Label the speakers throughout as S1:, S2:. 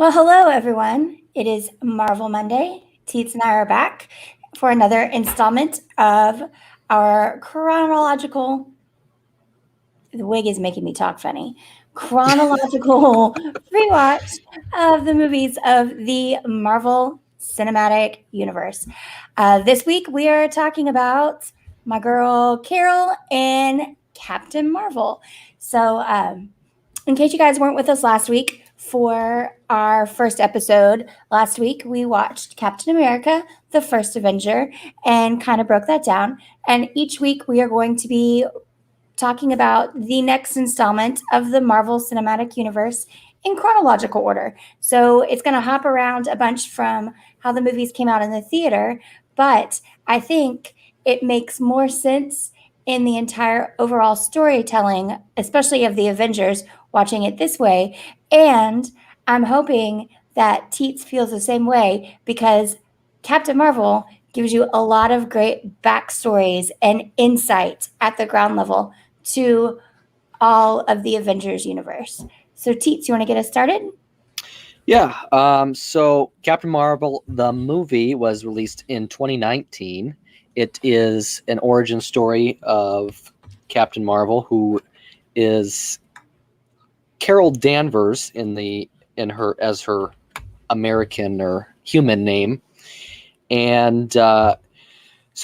S1: Well, hello, everyone. It is Marvel Monday. Teetz and I are back for another installment of our chronological. The wig is making me talk funny. Chronological rewatch of the movies of the Marvel Cinematic Universe. This week, we are talking about my girl Carol and Captain Marvel. So, in case you guys weren't with us last week, for our first episode last week, we watched Captain America, the First Avenger, and kind of broke that down. And each week, we are going to be talking about the next installment of the Marvel Cinematic Universe in chronological order. So it's going to hop around a bunch from how the movies came out in the theater, but I think it makes more sense in the entire overall storytelling, especially of the Avengers, watching it this way. And I'm hoping that Teetz feels the same way because Captain Marvel gives you a lot of great backstories and insight at the ground level to all of the Avengers universe. So, Teetz, you want to get us started?
S2: Yeah. So Captain Marvel, the movie, was released in 2019. It is an origin story of Captain Marvel, who is Carol Danvers in her as her American or human name, and so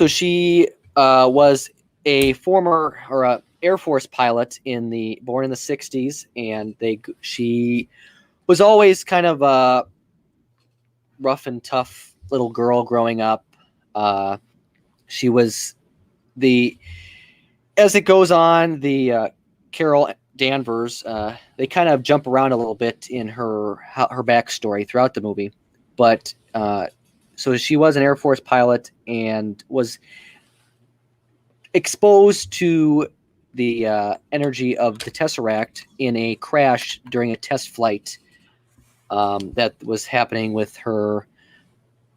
S2: she was a former or a Air Force pilot born in the 60s, and she was always kind of a rough and tough little girl growing up. She was as it goes on, the Carol Danvers, they kind of jump around a little bit in her backstory throughout the movie. But so she was an Air Force pilot and was exposed to the energy of the Tesseract in a crash during a test flight that was happening with her,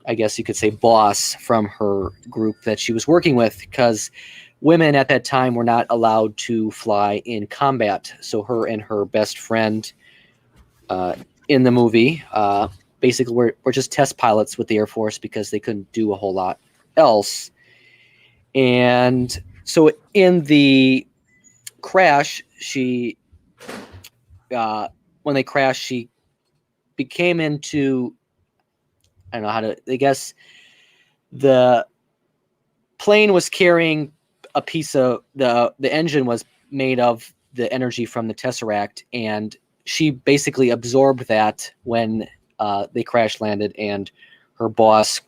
S2: I guess you could say, boss from her group that she was working with, because women at that time were not allowed to fly in combat. So her and her best friend in the movie basically were just test pilots with the Air Force because they couldn't do a whole lot else. And so in the crash, when they crashed, she became into, I don't know how to, I guess the plane was carrying a piece of the engine was made of the energy from the Tesseract, and she basically absorbed that when they crash landed, and her boss,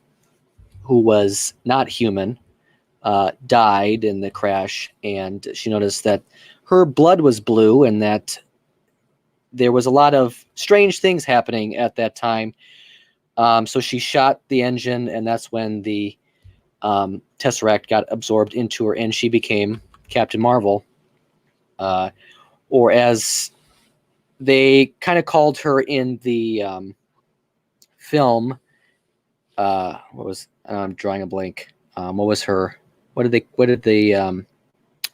S2: who was not human, died in the crash, and she noticed that her blood was blue and that there was a lot of strange things happening at that time. So she shot the engine, and that's when the Tesseract got absorbed into her, and she became Captain Marvel, or as they kind of called her in the film. I'm drawing a blank. What was her? What did the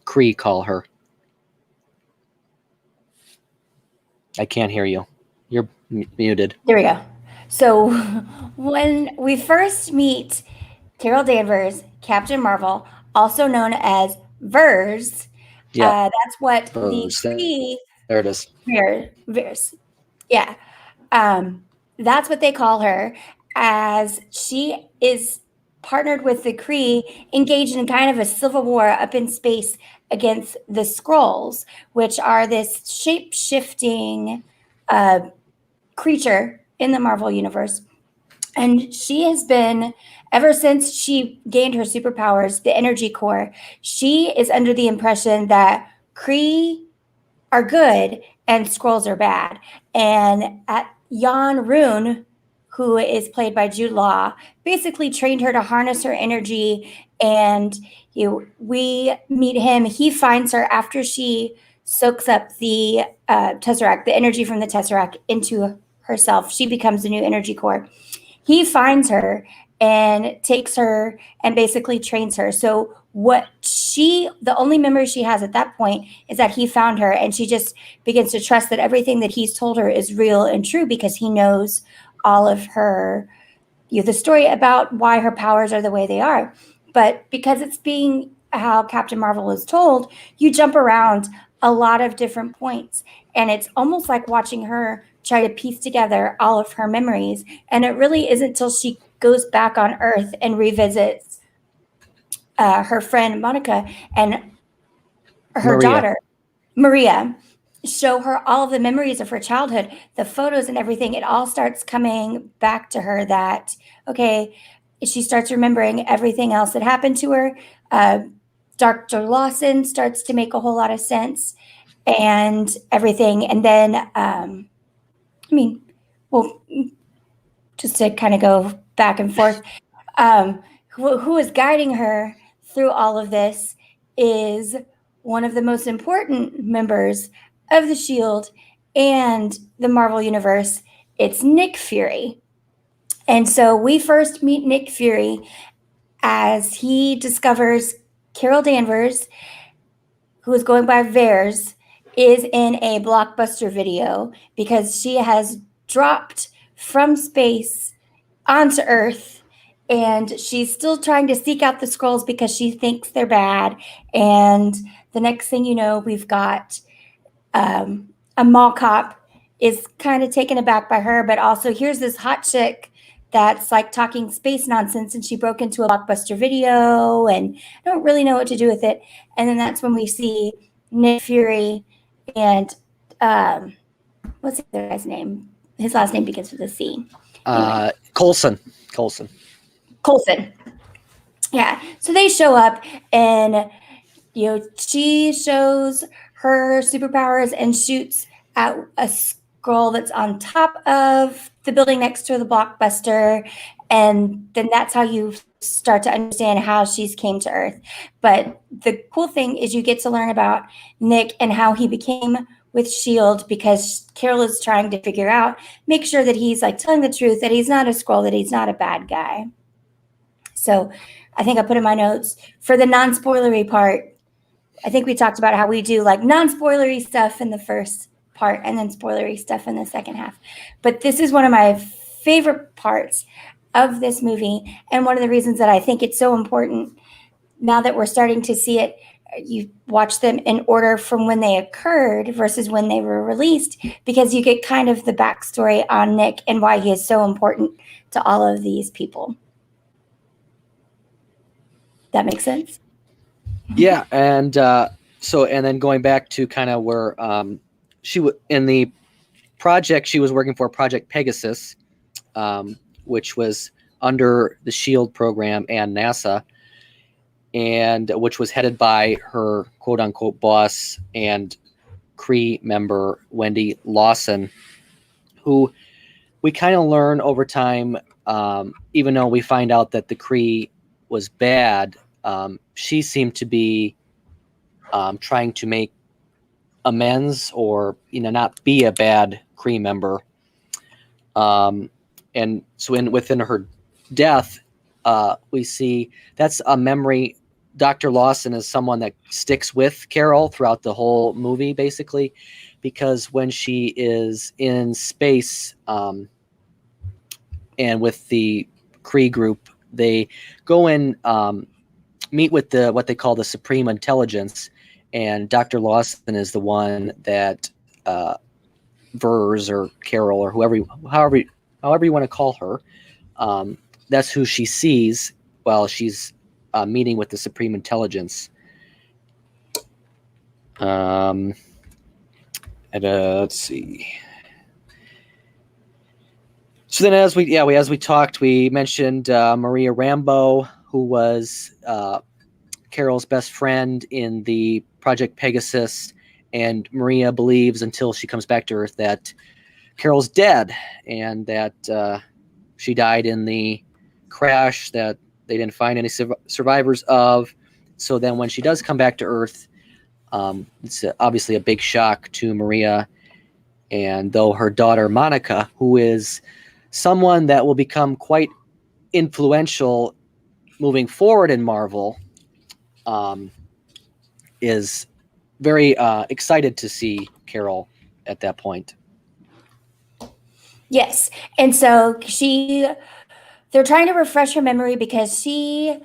S2: Kree call her? I can't hear you. You're muted.
S1: There we go. So, when we first meet Carol Danvers, Captain Marvel, also known as Vers, that's what
S2: Vers.
S1: the Kree.
S2: There it is.
S1: Vers. Yeah. That's what they call her, as she is partnered with the Kree, engaged in kind of a civil war up in space against the Skrulls, which are this shape-shifting creature in the Marvel Universe. And she has been, ever since she gained her superpowers, the energy core, she is under the impression that Kree are good and Skrulls are bad. And Jan Rune, who is played by Jude Law, basically trained her to harness her energy. And we meet him. He finds her after she soaks up the Tesseract, the energy from the Tesseract, into herself. She becomes the new energy core. He finds her and takes her and basically trains her. So what the only memory she has at that point is that he found her, and she just begins to trust that everything that he's told her is real and true because he knows all of her, the story about why her powers are the way they are. But because it's being how Captain Marvel is told, you jump around a lot of different points, and it's almost like watching her try to piece together all of her memories. And it really isn't until she goes back on Earth and revisits her friend Monica and her daughter Maria, show her all of the memories of her childhood, the photos and everything. It all starts coming back to her that, okay, she starts remembering everything else that happened to her. Dr. Lawson starts to make a whole lot of sense and everything. And then, well, just to kind of go back and forth, who is guiding her through all of this is one of the most important members of the S.H.I.E.L.D. and the Marvel Universe. It's Nick Fury. And so we first meet Nick Fury as he discovers Carol Danvers, who is going by Vers, is in a Blockbuster video because she has dropped from space onto Earth, and she's still trying to seek out the Skrulls because she thinks they're bad. And the next thing you know, we've got a mall cop is kind of taken aback by her, but also here's this hot chick that's like talking space nonsense, and she broke into a Blockbuster video, and I don't really know what to do with it. And then that's when we see Nick Fury and what's the other guy's name? His last name begins with a C.
S2: Anyway. Coulson.
S1: Yeah. So they show up, and she shows her superpowers and shoots at a Skrull that's on top of the building next to the Blockbuster, and then that's how you start to understand how she's came to Earth. But the cool thing is you get to learn about Nick and how he became with S.H.I.E.L.D. because Carol is trying to figure out, make sure that he's like telling the truth, that he's not a Skrull, that he's not a bad guy. So I think I put in my notes for the non-spoilery part. I think we talked about how we do like non-spoilery stuff in the first part and then spoilery stuff in the second half. But this is one of my favorite parts of this movie, and one of the reasons that I think it's so important now that we're starting to see it. You watch them in order from when they occurred versus when they were released, because you get kind of the backstory on Nick and why he is so important to all of these people. That makes sense?
S2: Yeah, and and then going back to kind of where in the project she was working for, Project Pegasus, which was under the S.H.I.E.L.D. program and NASA, and which was headed by her quote-unquote boss and Kree member Wendy Lawson, who we kind of learn over time, even though we find out that the Kree was bad, she seemed to be trying to make amends, or not be a bad Kree member. And so within her death, we see that's a memory. Dr. Lawson is someone that sticks with Carol throughout the whole movie, basically, because when she is in space and with the Kree group, they go and meet with what they call the Supreme Intelligence, and Dr. Lawson is the one that Vers or Carol or however you want to call her, that's who she sees while she's meeting with the Supreme Intelligence. And let's see. So then, as we talked, we mentioned Maria Rambeau, who was Carol's best friend in the Project Pegasus, and Maria believes until she comes back to Earth that Carol's dead and that she died in the crash that they didn't find any survivors of. So then when she does come back to Earth, it's obviously a big shock to Maria. And though her daughter Monica, who is someone that will become quite influential moving forward in Marvel, is very excited to see Carol at that point.
S1: Yes. And so they're trying to refresh her memory because she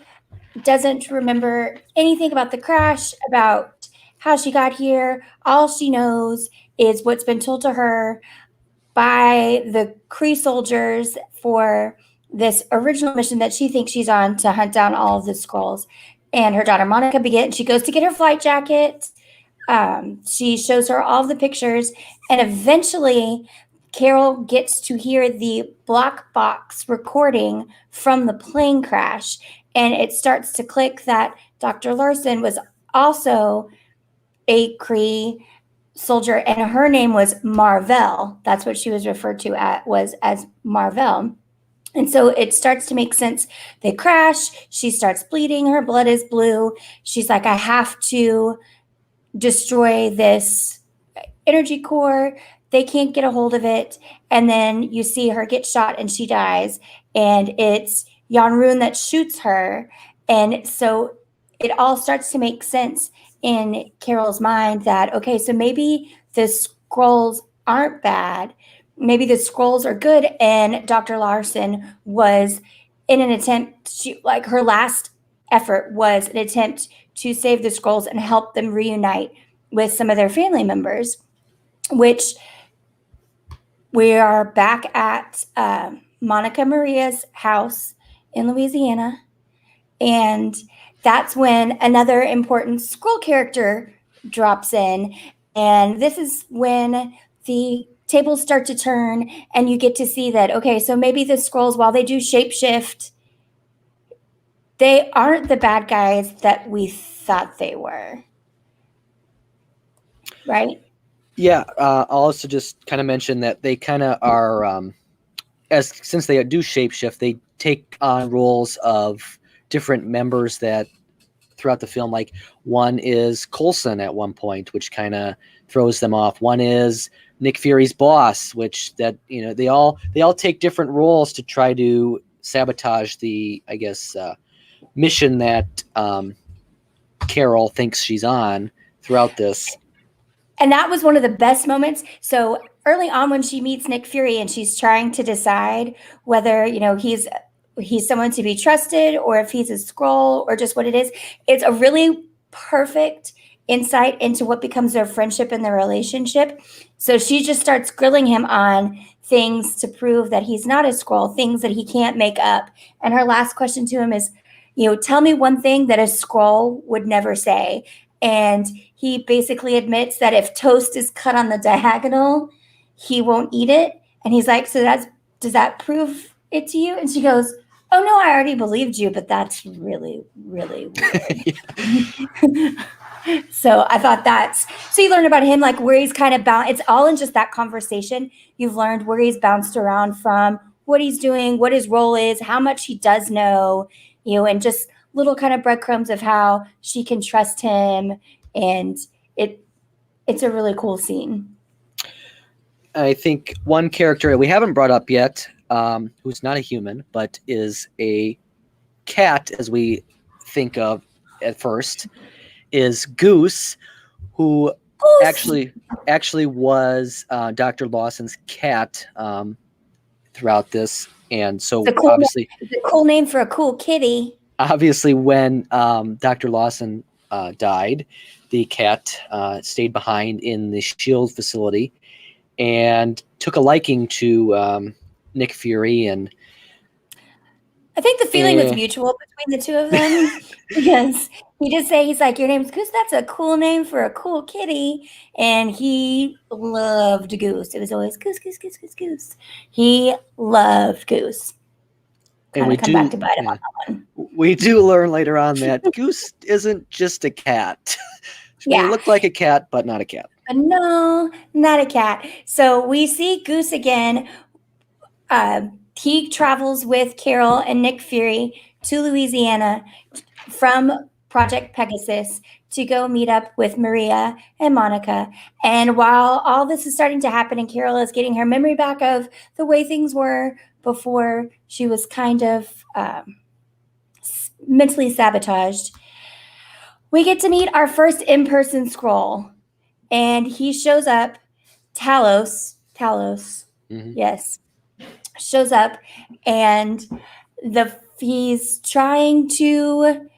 S1: doesn't remember anything about the crash, about how she got here. All she knows is what's been told to her by the Kree soldiers for this original mission that she thinks she's on to hunt down all of the Skrulls. And her daughter Monica she goes to get her flight jacket. She shows her all of the pictures, and eventually Carol gets to hear the black box recording from the plane crash, and it starts to click that Dr. Larson was also a Kree soldier, and her name was Marvell. That's what she was referred to as Marvell. And so it starts to make sense. They crash. She starts bleeding. Her blood is blue. She's like, I have to destroy this energy core. They can't get a hold of it. And then you see her get shot and she dies. And it's Yanrun that shoots her. And so it all starts to make sense in Carol's mind that, okay, so maybe the Skrulls aren't bad. Maybe the Skrulls are good. And Dr. Larson was in an attempt like her last effort was an attempt to save the Skrulls and help them reunite with some of their family members, which we are back at Monica Maria's house in Louisiana. And that's when another important Skrull character drops in. And this is when the tables start to turn and you get to see that, okay, so maybe the Skrulls, while they do shapeshift, they aren't the bad guys that we thought they were. Right?
S2: Yeah, I'll also just kind of mention that they kind of are, since they do shapeshift, they take on roles of different members that throughout the film. Like one is Coulson at one point, which kind of throws them off. One is Nick Fury's boss, which that they all take different roles to try to sabotage the mission that Carol thinks she's on throughout this.
S1: And that was one of the best moments. So early on when she meets Nick Fury and she's trying to decide whether, he's someone to be trusted or if he's a Skrull or just what it is, it's a really perfect insight into what becomes their friendship and their relationship. So she just starts grilling him on things to prove that he's not a Skrull, things that he can't make up. And her last question to him is, tell me one thing that a Skrull would never say. And he basically admits that if toast is cut on the diagonal, he won't eat it. And he's like, so does that prove it to you? And she goes, oh no, I already believed you, but that's really, really weird. So I thought so you learn about him, like where he's kind of it's all in just that conversation. You've learned where he's bounced around from, what he's doing, what his role is, how much he does know, and just little kind of breadcrumbs of how she can trust him. And it's a really cool scene.
S2: I think one character we haven't brought up yet, who's not a human, but is a cat, as we think of at first, is Goose, who actually was Dr. Lawson's cat throughout this. And so obviously
S1: it's a cool name for a cool kitty.
S2: Obviously, when Dr. Lawson died, the cat stayed behind in the S.H.I.E.L.D. facility and took a liking to Nick Fury. And
S1: I think the feeling was mutual between the two of them because he did say, he's like, your name's Goose. That's a cool name for a cool kitty. And he loved Goose. It was always Goose, Goose, Goose, Goose, Goose. He loved Goose.
S2: And we
S1: come back to bite him on that one.
S2: We do learn later on that Goose isn't just a cat. She may look like a cat, but not a cat.
S1: No, not a cat. So we see Goose again. He travels with Carol and Nick Fury to Louisiana from Project Pegasus to go meet up with Maria and Monica. And while all this is starting to happen and Carol is getting her memory back of the way things were before she was kind of mentally sabotaged, We get to meet our first in-person Skrull, and he shows up. Talos, yes, shows up, and he's trying to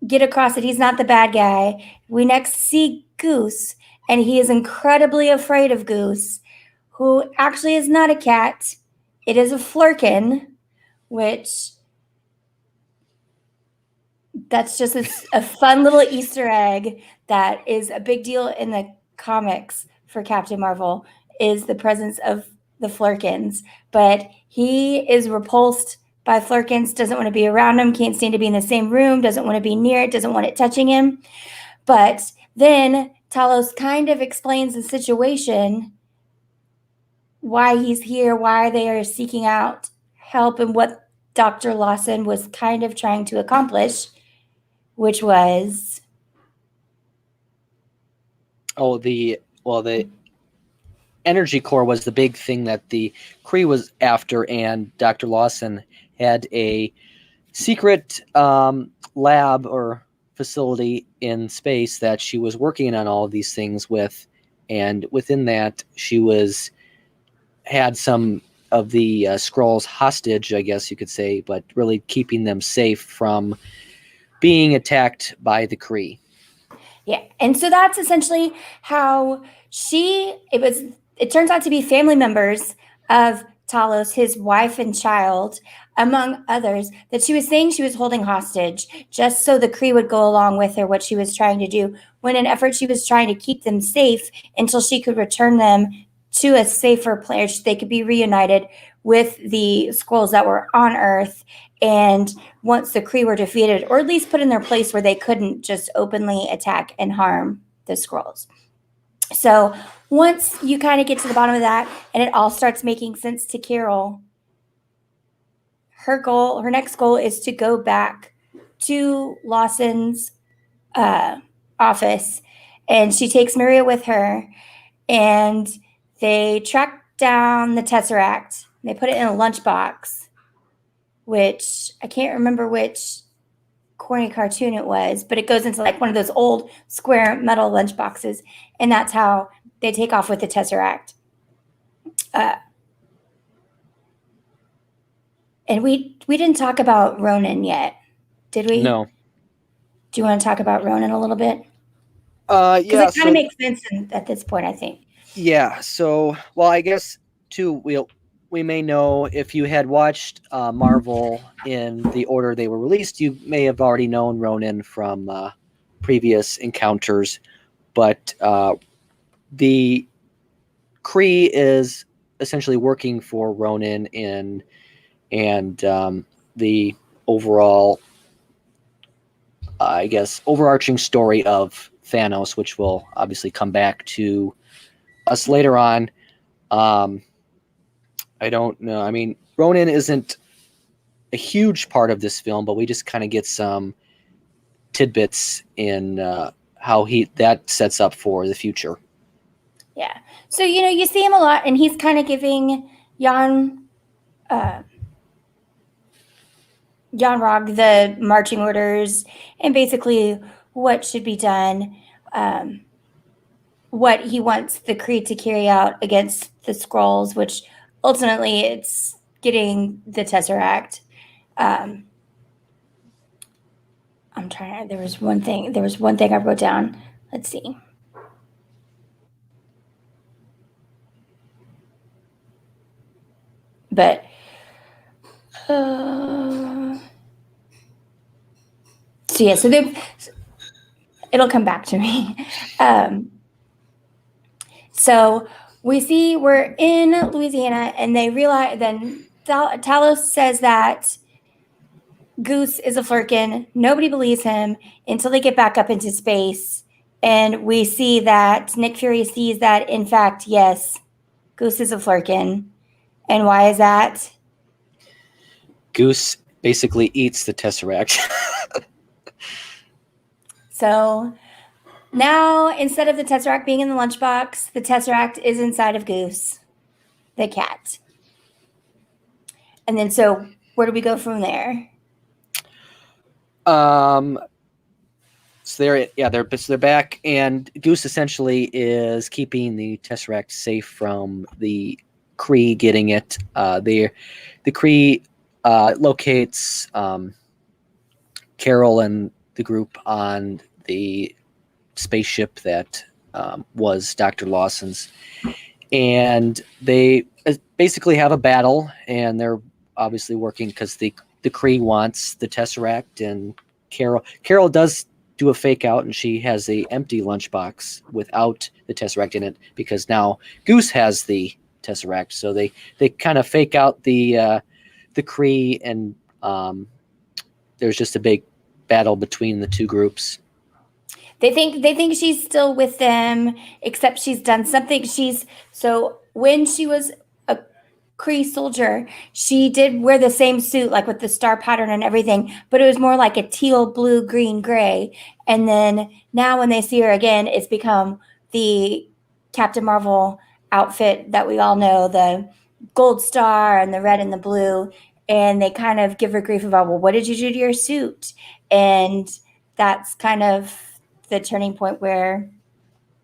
S1: get across that he's not the bad guy. We next see Goose, and he is incredibly afraid of Goose, who actually is not a cat. It is a Flerken, which that's just a fun little Easter egg that is a big deal in the comics for Captain Marvel, is the presence of the Flerkens. But he is repulsed by Flerkens, doesn't want to be around them, can't stand to be in the same room, doesn't want to be near it, doesn't want it touching him. But then Talos kind of explains the situation, why he's here, why they are seeking out help, and what Dr. Lawson was kind of trying to accomplish, which was
S2: the energy core was the big thing that the Kree was after, and Dr. Lawson had a secret lab or facility in space that she was working on all of these things with, and within that she had some of the Skrulls hostage, I guess you could say, but really keeping them safe from being attacked by the Kree.
S1: Yeah, and so that's essentially how it turns out to be family members of Talos, his wife and child, among others, that she was saying she was holding hostage just so the Kree would go along with her, what she was trying to do, when in effort she was trying to keep them safe until she could return them to a safer place. They could be reunited with the Skrulls that were on Earth, and once the Kree were defeated, or at least put in their place where they couldn't just openly attack and harm the Skrulls. So once you kind of get to the bottom of that, and it all starts making sense to Carol, her next goal is to go back to Lawson's office, and she takes Maria with her, and they track down the Tesseract. They put it in a lunchbox, which I can't remember which corny cartoon it was, but it goes into like one of those old square metal lunch boxes, and that's how they take off with the Tesseract. And we didn't talk about Ronan yet, did we?
S2: No.
S1: Do you want to talk about Ronan a little bit?
S2: Yeah.
S1: Because it kind of makes sense at this point, I think.
S2: Yeah. So, well, I guess too, we may know, if you had watched Marvel in the order they were released, you may have already known Ronan from previous encounters, but the Kree is essentially working for Ronan and the overall, I guess, overarching story of Thanos, which will obviously come back to us later on. I don't know. I mean, Ronan isn't a huge part of this film, but we just kind of get some tidbits in how that sets up for the future.
S1: Yeah. So, you see him a lot, and he's kind of giving Jan Rog the marching orders and basically what should be done, what he wants the Kree to carry out against the Skrulls, which ultimately it's getting the Tesseract. I'm trying. There was one thing I wrote down. Let's see. But so yeah, so it'll come back to me. So we see we're in Louisiana, and they realize, then Talos says that Goose is a Flerken. Nobody believes him until they get back up into space. And we see that Nick Fury sees that, in fact, yes, Goose is a Flerken. And why is that?
S2: Goose basically eats the Tesseract.
S1: So now, instead of the Tesseract being in the lunchbox, the Tesseract is inside of Goose, the cat. And then, so where do we go from there?
S2: So they're back, and Goose essentially is keeping the Tesseract safe from the Kree getting it. The Kree locates Carol and the group on the spaceship that was Dr. Lawson's, and they basically have a battle, and they're obviously working because the Kree wants the Tesseract, and Carol does do a fake out, and she has a empty lunchbox without the Tesseract in it because now Goose has the Tesseract, so they kind of fake out the Kree, and there's just a big battle between the two groups.
S1: They think she's still with them, except she's done something. So when she was a Kree soldier, she did wear the same suit, like with the star pattern and everything, but it was more like a teal, blue, green, gray. And then now when they see her again, it's become the Captain Marvel outfit that we all know, the gold star and the red and the blue. And they kind of give her grief about, well, what did you do to your suit? And that's kind of the turning point where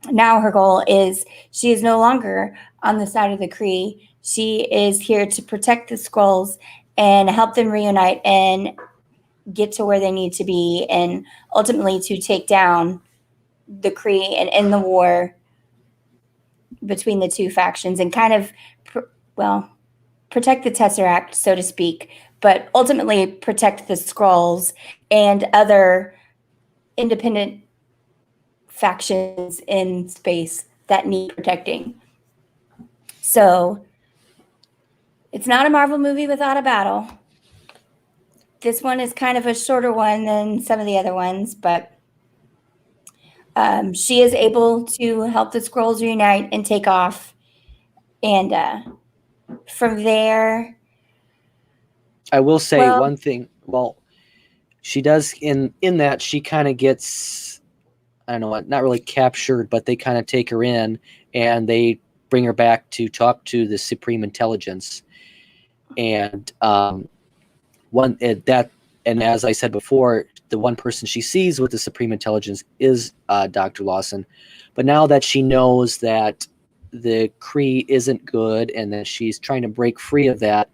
S1: now her goal is she is no longer on the side of the Kree. She is here to protect the Skrulls and help them reunite and get to where they need to be, and ultimately to take down the Kree and end the war between the two factions and kind of, protect the Tesseract, so to speak, but ultimately protect the Skrulls and other independent factions in space that need protecting. So it's not a Marvel movie without a battle. This one is kind of a shorter one than some of the other ones, but she is able to help the Skrulls reunite and take off. And from there,
S2: I will say one thing. Well, she does in that she kind of gets, I don't know, not really captured, but they kind of take her in and they bring her back to talk to the Supreme Intelligence. And and as I said before, the one person she sees with the Supreme Intelligence is Dr. Lawson. But now that she knows that the Kree isn't good and that she's trying to break free of that,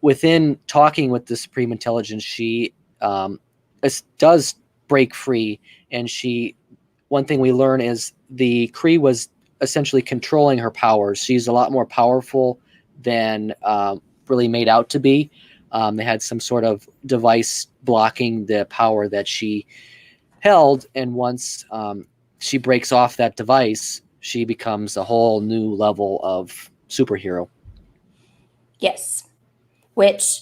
S2: within talking with the Supreme Intelligence, she does break free. And one thing we learn is the Kree was essentially controlling her powers. She's a lot more powerful than really made out to be. They had some sort of device blocking the power that she held, and once she breaks off that device, she becomes a whole new level of superhero.
S1: Yes, which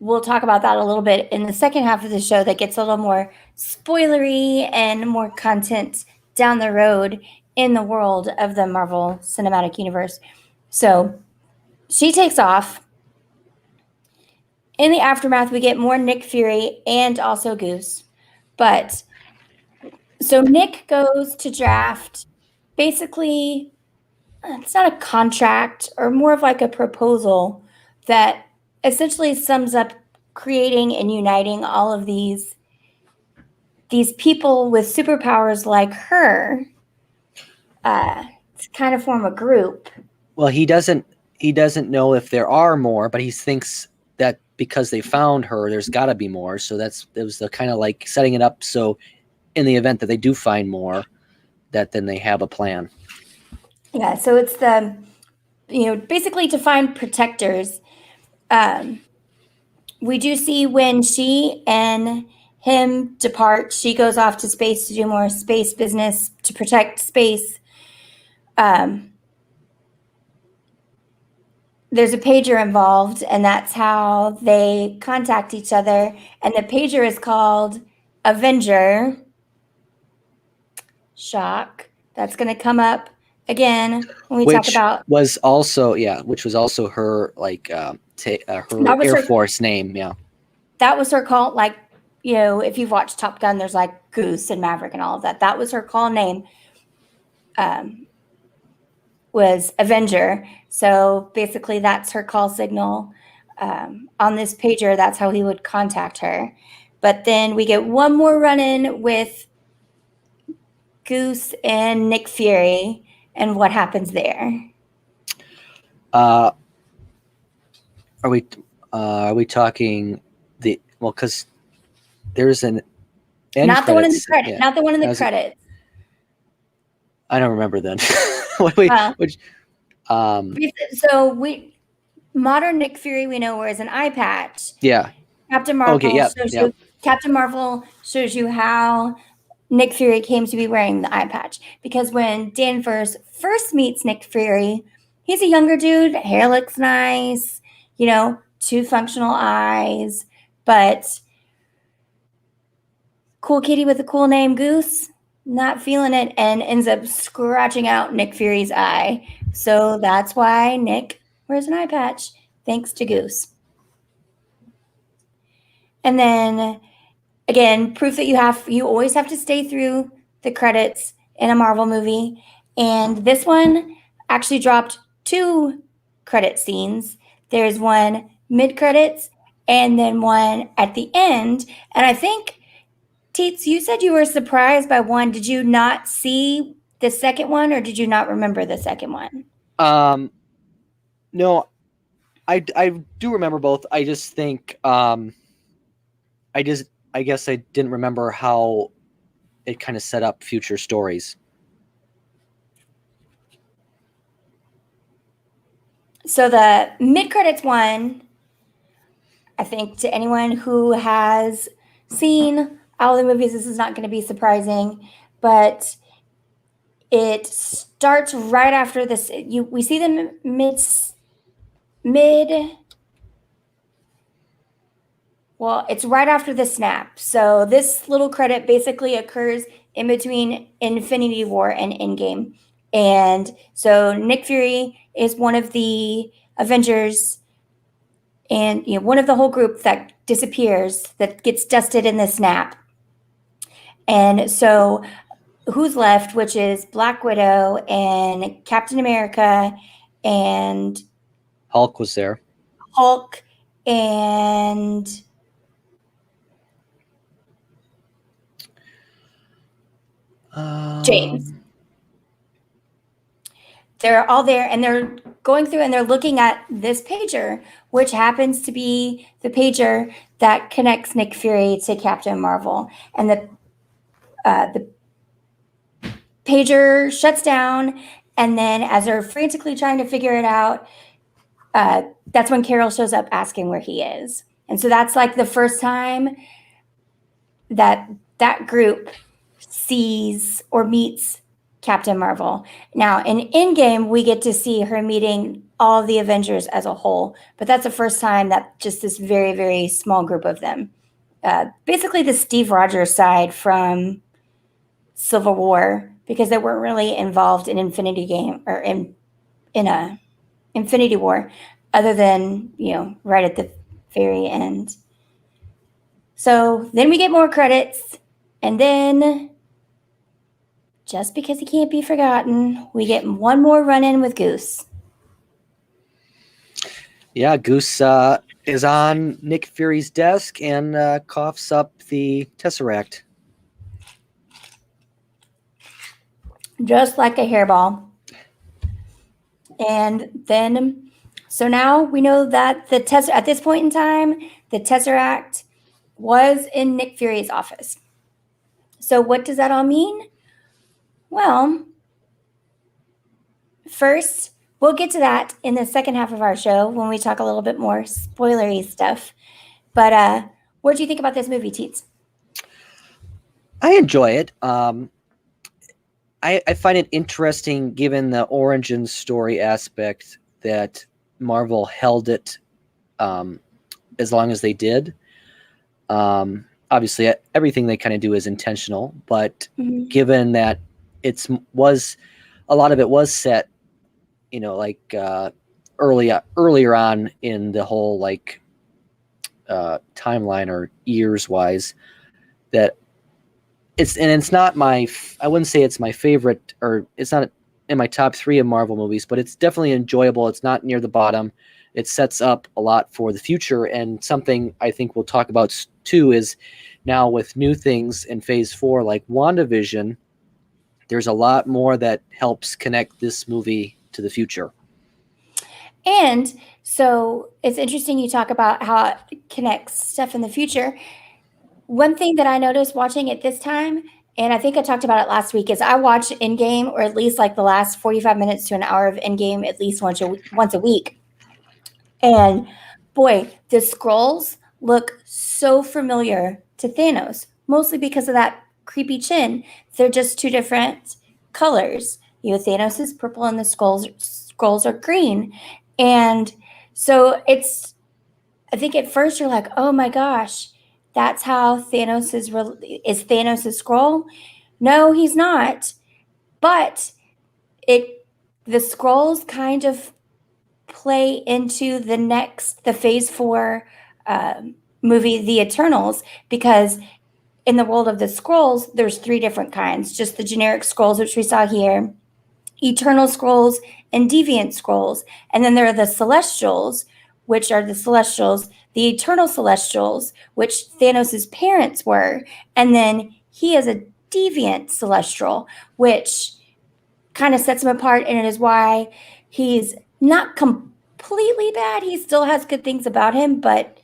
S1: we'll talk about that a little bit in the second half of the show that gets a little more spoilery and more content down the road in the world of the Marvel Cinematic Universe. So she takes off. In the aftermath, we get more Nick Fury and also Goose. But so Nick goes to draft basically, it's not a contract or more of like a proposal that essentially sums up creating and uniting all of these people with superpowers like her to kind of form a group.
S2: Well, he doesn't know if there are more, but he thinks that because they found her, there's got to be more. So it was the kind of like setting it up so in the event that they do find more, that then they have a plan.
S1: Yeah, so it's basically to find protectors. We do see when she and him depart, she goes off to space to do more space business to protect space. There's a pager involved, and that's how they contact each other. And the pager is called Avenger. Shock. That's going to come up again when we talk about.
S2: Which was also her her Air Force name. Yeah,
S1: that was her call. Like, if you've watched Top Gun, there's like Goose and Maverick and all of that. That was her call name. Was Avenger. So basically that's her call signal on this pager. That's how he would contact her. But then we get one more run-in with Goose and Nick Fury and what happens there?
S2: Are we talking because there's an end
S1: Not the one in the
S2: credits.
S1: credit.
S2: Yeah.
S1: Not the one in the credits.
S2: I don't remember then.
S1: Modern Nick Fury we know wears an eye patch.
S2: Yeah.
S1: Captain Marvel
S2: Okay.
S1: shows you. Captain Marvel shows you how Nick Fury came to be wearing the eye patch, because when Danvers first meets Nick Fury, he's a younger dude. Hair looks nice, 2 functional eyes, but cool kitty with a cool name, Goose, not feeling it and ends up scratching out Nick Fury's eye. So that's why Nick wears an eye patch, thanks to Goose. And then again, proof that you always have to stay through the credits in a Marvel movie. And this one actually dropped 2 credit scenes. There's one mid credits and then one at the end. And I think, Teetz, you said you were surprised by one. Did you not see the second one, or did you not remember the second one?
S2: No, I do remember both. I just think I guess I didn't remember how it kind of set up future stories.
S1: So the mid-credits one, I think to anyone who has seen all the movies, this is not going to be surprising, but it starts right after this. We see them well, it's right after the snap. So this little credit basically occurs in between Infinity War and Endgame. And so Nick Fury is one of the Avengers and one of the whole group that disappears, that gets dusted in the snap. And so who's left, which is Black Widow and Captain America and
S2: Hulk was there.
S1: Hulk and James. They're all there, and they're going through and they're looking at this pager, which happens to be the pager that connects Nick Fury to Captain Marvel. And the pager shuts down, and then as they're frantically trying to figure it out, that's when Carol shows up asking where he is. And so that's like the first time that group sees or meets Captain Marvel. Now, in Endgame, we get to see her meeting all the Avengers as a whole, but that's the first time that just this very, very small group of them. Basically, the Steve Rogers side from Civil War, because they weren't really involved in Infinity Game or in a Infinity War, other than right at the very end. So then we get more credits, and then just because he can't be forgotten, we get one more run-in with Goose.
S2: Yeah, Goose is on Nick Fury's desk and coughs up the Tesseract.
S1: Just like a hairball. And then, so now we know that at this point in time, the Tesseract was in Nick Fury's office. So what does that all mean? Well, first, we'll get to that in the second half of our show when we talk a little bit more spoilery stuff. But what do you think about this movie, Teetz?
S2: I enjoy it. I find it interesting, given the origin story aspect, that Marvel held it as long as they did. Obviously, everything they kind of do is intentional, but given that a lot of it was set, earlier on in the whole timeline or years wise, that it's not I wouldn't say it's my favorite, or it's not in my top 3 of Marvel movies, but it's definitely enjoyable. It's not near the bottom. It sets up a lot for the future, and something I think we'll talk about too is now with new things in Phase 4 like WandaVision, there's a lot more that helps connect this movie to the future.
S1: And so it's interesting you talk about how it connects stuff in the future. One thing that I noticed watching it this time, and I think I talked about it last week, is I watch Endgame, or at least like the last 45 minutes to an hour of Endgame at least once a week. And boy, the Skrulls look so familiar to Thanos, mostly because of that creepy chin. They're just two different colors. Thanos is purple and the Skrulls are green. And so I think at first you're like, oh my gosh, that's how Thanos is Thanos a Skrull? No, he's not. But the Skrulls kind of play into the phase 4 movie, The Eternals, because in the world of the Skrulls, there's 3 different kinds. Just the generic Skrulls, which we saw here, Eternal Skrulls, and Deviant Skrulls. And then there are the Celestials, which are the Celestials, the Eternal Celestials, which Thanos' parents were. And then he is a Deviant Celestial, which kind of sets him apart, and it is why he's not completely bad. He still has good things about him, but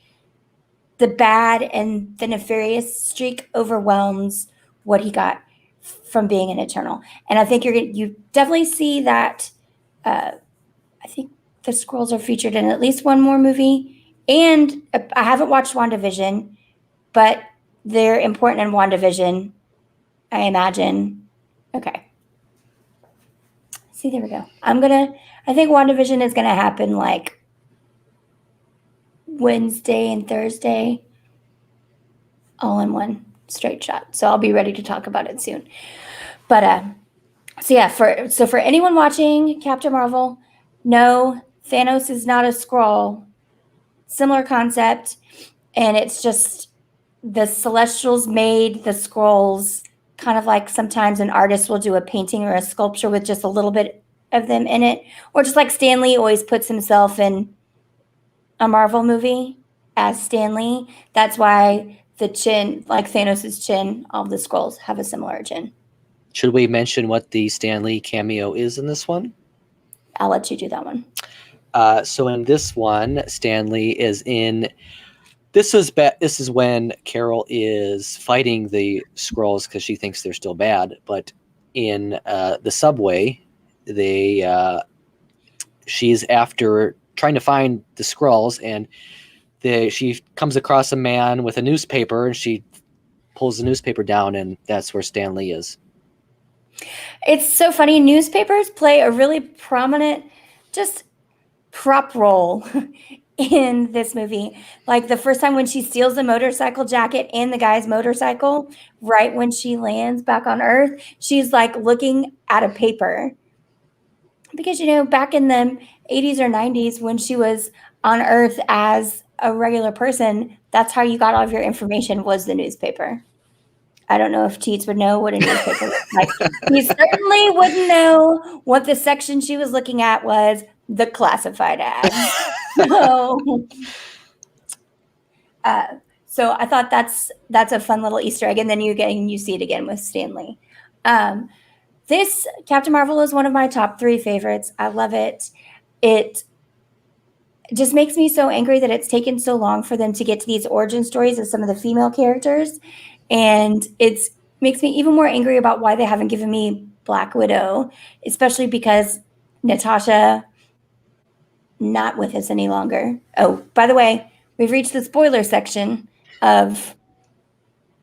S1: the bad and the nefarious streak overwhelms what he got from being an Eternal. And I think you definitely see that. I think the Skrulls are featured in at least one more movie. And I haven't watched WandaVision, but they're important in WandaVision, I imagine. Okay. See, there we go. I think WandaVision is going to happen like Wednesday and Thursday, all in one straight shot. So I'll be ready to talk about it soon. But so yeah, for anyone watching Captain Marvel, no, Thanos is not a Skrull. Similar concept, and it's just the Celestials made the Skrulls, kind of like sometimes an artist will do a painting or a sculpture with just a little bit of them in it, or just like Stan Lee always puts himself in a Marvel movie as Stan Lee. That's why the chin, like Thanos' chin, all the Skrulls have a similar chin.
S2: Should we mention what the Stan Lee cameo is in this one?
S1: I'll let you do that one.
S2: So in this one, Stan Lee is in. This is when Carol is fighting the Skrulls because she thinks they're still bad. But in the subway, she's after trying to find the Skrulls, and she comes across a man with a newspaper, and she pulls the newspaper down, and that's where Stan Lee is.
S1: It's so funny. Newspapers play a really prominent, just prop role in this movie. Like the first time when she steals the motorcycle jacket and the guy's motorcycle, right when she lands back on Earth, she's like looking at a paper. Because, back in the 80s or 90s when she was on Earth as a regular person, that's how you got all of your information, was the newspaper. I don't know if Teetz would know what a newspaper looks like. He certainly wouldn't know what the section she was looking at was, the classified ads. So I thought that's a fun little Easter egg, and then you see it again with Stan Lee. This Captain Marvel is one of my top 3 favorites. I love it. It just makes me so angry that it's taken so long for them to get to these origin stories of some of the female characters. And it makes me even more angry about why they haven't given me Black Widow, especially because Natasha not with us any longer. Oh, by the way, we've reached the spoiler section of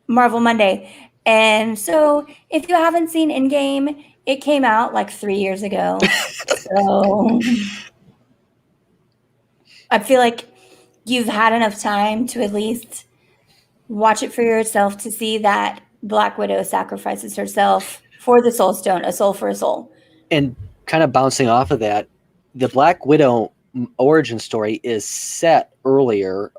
S1: Marvel Monday. And so if you haven't seen Endgame, it came out like 3 years ago. So I feel like you've had enough time to at least watch it for yourself to see that Black Widow sacrifices herself for the Soul Stone, a soul for a soul.
S2: And kind of bouncing off of that, the Black Widow origin story is set earlier,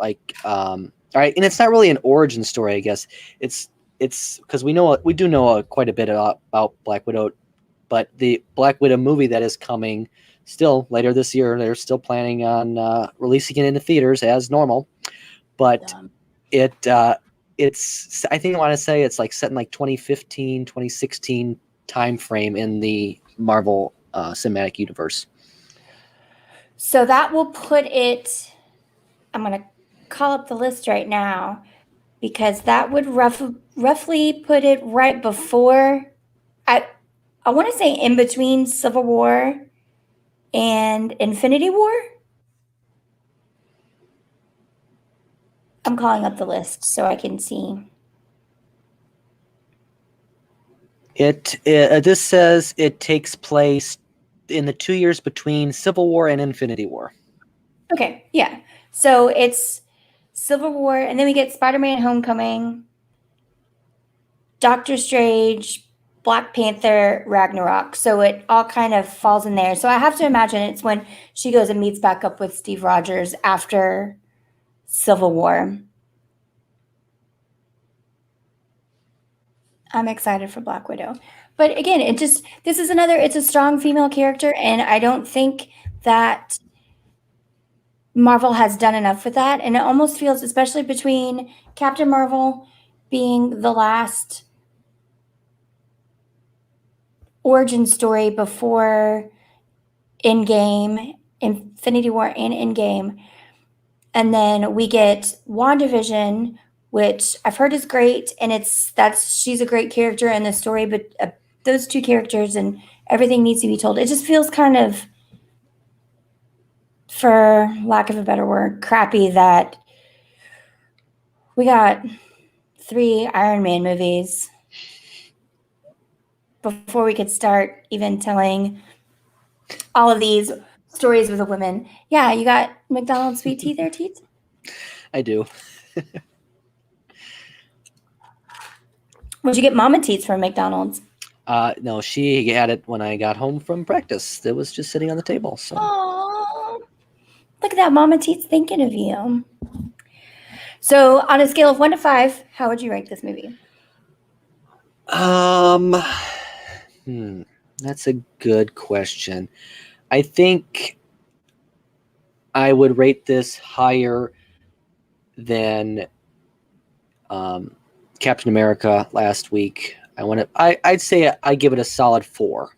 S2: all right, and it's not really an origin story, I guess. It's because we do know quite a bit about Black Widow, but the Black Widow movie that is coming still later this year, they're still planning on releasing it in the theaters as normal, but it's I think I want to say it's like set in like 2015, 2016 time frame in the Marvel cinematic universe.
S1: So that will put it, I'm going to call up the list right now because that would roughly put it right before, I want to say in between Civil War and Infinity War. I'm calling up the list so I can see.
S2: This says it takes place in the 2 years between Civil War and Infinity War.
S1: Okay, yeah. So it's Civil War, and then we get Spider-Man Homecoming, Doctor Strange, Black Panther, Ragnarok. So it all kind of falls in there. So I have to imagine it's when she goes and meets back up with Steve Rogers after Civil War. I'm excited for Black Widow. But again, it's a strong female character, and I don't think that Marvel has done enough with that. And it almost feels, especially between Captain Marvel being the last origin story before Endgame, Infinity War and Endgame. And then we get WandaVision, which I've heard is great, and she's a great character in the story, but those two characters and everything needs to be told. It just feels kind of, for lack of a better word, crappy that we got 3 Iron Man movies before we could start even telling all of these stories with the women. Yeah, you got McDonald's sweet tea there, Teetz?
S2: I do.
S1: Would you get Mama Teetz from McDonald's?
S2: No, she had it when I got home from practice. It was just sitting on the table. So.
S1: Aww. Look at that, Mama Teetz thinking of you. So, on a scale of 1 to 5, how would you rank this movie?
S2: That's a good question. I think I would rate this higher than Captain America last week. I'd say I give it a solid 4.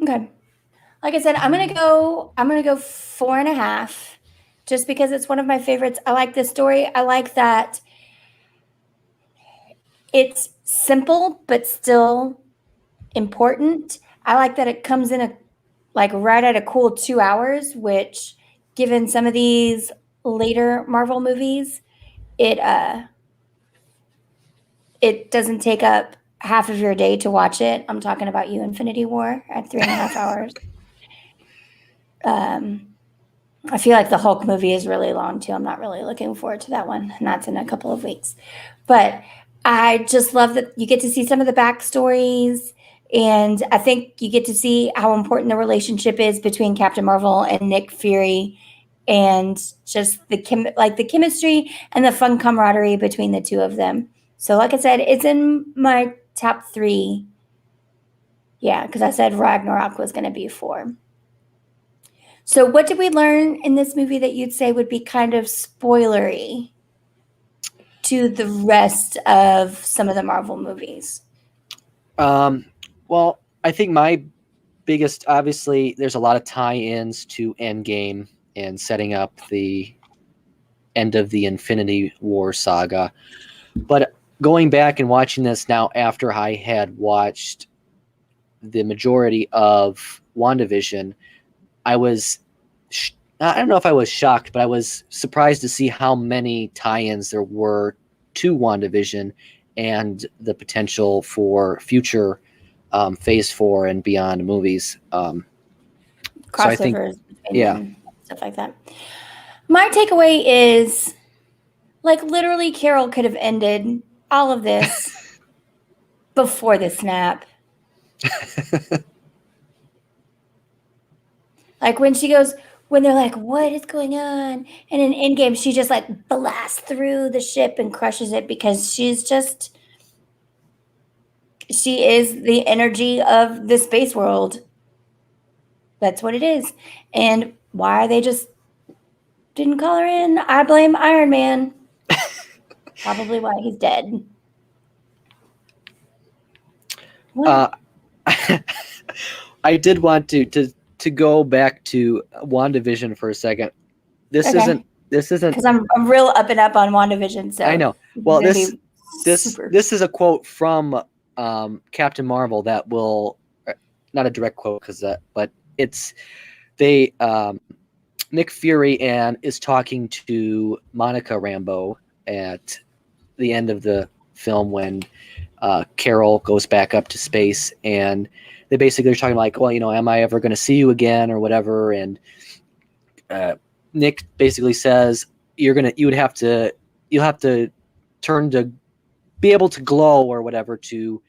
S1: Okay. Like I said, I'm gonna go 4.5, just because it's one of my favorites. I like this story. I like that it's simple but still important. I like that it comes in right at a cool 2 hours, which, given some of these later Marvel movies, it doesn't take up half of your day to watch it. I'm talking about Infinity War at 3.5 hours. I feel like the Hulk movie is really long too. I'm not really looking forward to that one, and that's in a couple of weeks. But I just love that you get to see some of the backstories, and I think you get to see how important the relationship is between Captain Marvel and Nick Fury, and just the chemistry and the fun camaraderie between the two of them. So, like I said, it's in my top 3. Yeah, because I said Ragnarok was going to be 4. So, what did we learn in this movie that you'd say would be kind of spoilery to the rest of some of the Marvel movies?
S2: Well, I think my biggest, obviously, there's a lot of tie-ins to Endgame and setting up the end of the Infinity War saga. But going back and watching this now after I had watched the majority of WandaVision, I don't know if I was shocked, but I was surprised to see how many tie-ins there were to WandaVision and the potential for future Phase 4 and beyond movies.
S1: Crossovers,
S2: so I think,
S1: stuff like that. My takeaway is, literally, Carol could have ended all of this before the snap. When they're like, what is going on? And in Endgame, she just blasts through the ship and crushes it because she is the energy of the space world. That's what it is. And why they just didn't call her in, I blame Iron Man. Probably why he's dead.
S2: I did want to go back to WandaVision for a second. This
S1: Okay.
S2: isn't.
S1: Because I'm real up and up on WandaVision,
S2: I
S1: so
S2: know.
S1: this is
S2: Well,
S1: gonna
S2: this
S1: be
S2: this
S1: super.
S2: this is a quote from Captain Marvel that will not a direct quote but it's they Nick Fury and is talking to Monica Rambeau at the end of the film when Carol goes back up to space, and they basically are talking like, well, am I ever going to see you again or whatever? And Nick basically says you'll have to turn to be able to glow or whatever to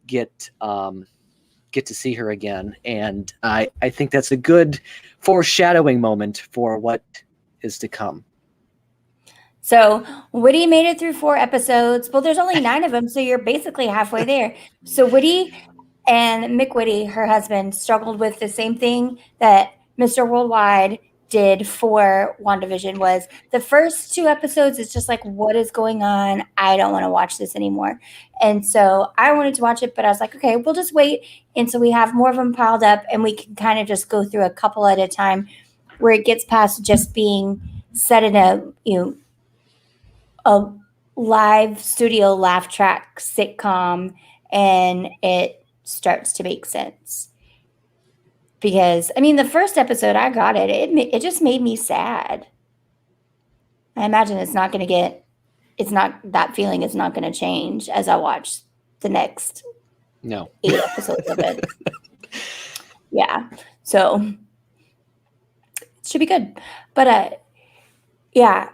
S2: get to see her again. And I think that's a good foreshadowing moment for what is to come.
S1: So Woody made it through 4 episodes. Well, there's only 9 of them, so you're basically halfway there. So Woody and Mick Woody, her husband, struggled with the same thing that Mr. Worldwide did for WandaVision. Was the first 2 episodes is just like, what is going on? I don't want to watch this anymore. And so I wanted to watch it, but I was like, okay, we'll just wait until we have more of them piled up and we can kind of just go through a couple at a time where it gets past just being set in a live studio laugh track sitcom and it starts to make sense. Because I mean, the first episode I got it just made me sad. I imagine it's not, that feeling is not going to change as I watch the next
S2: No.
S1: 8 episodes of it. Yeah. So it should be good. But yeah,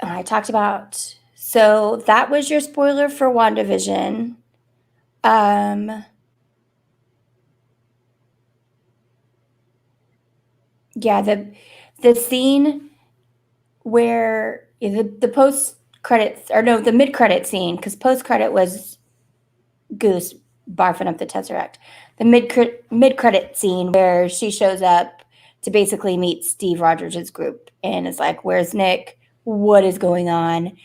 S1: I talked about, so that was your spoiler for WandaVision. Yeah, the scene where the post credits, or no, the mid credit scene, because post credit was Goose barfing up the Tesseract. The mid credit scene where she shows up to basically meet Steve Rogers' group and is like, "Where's Nick? What is going on?"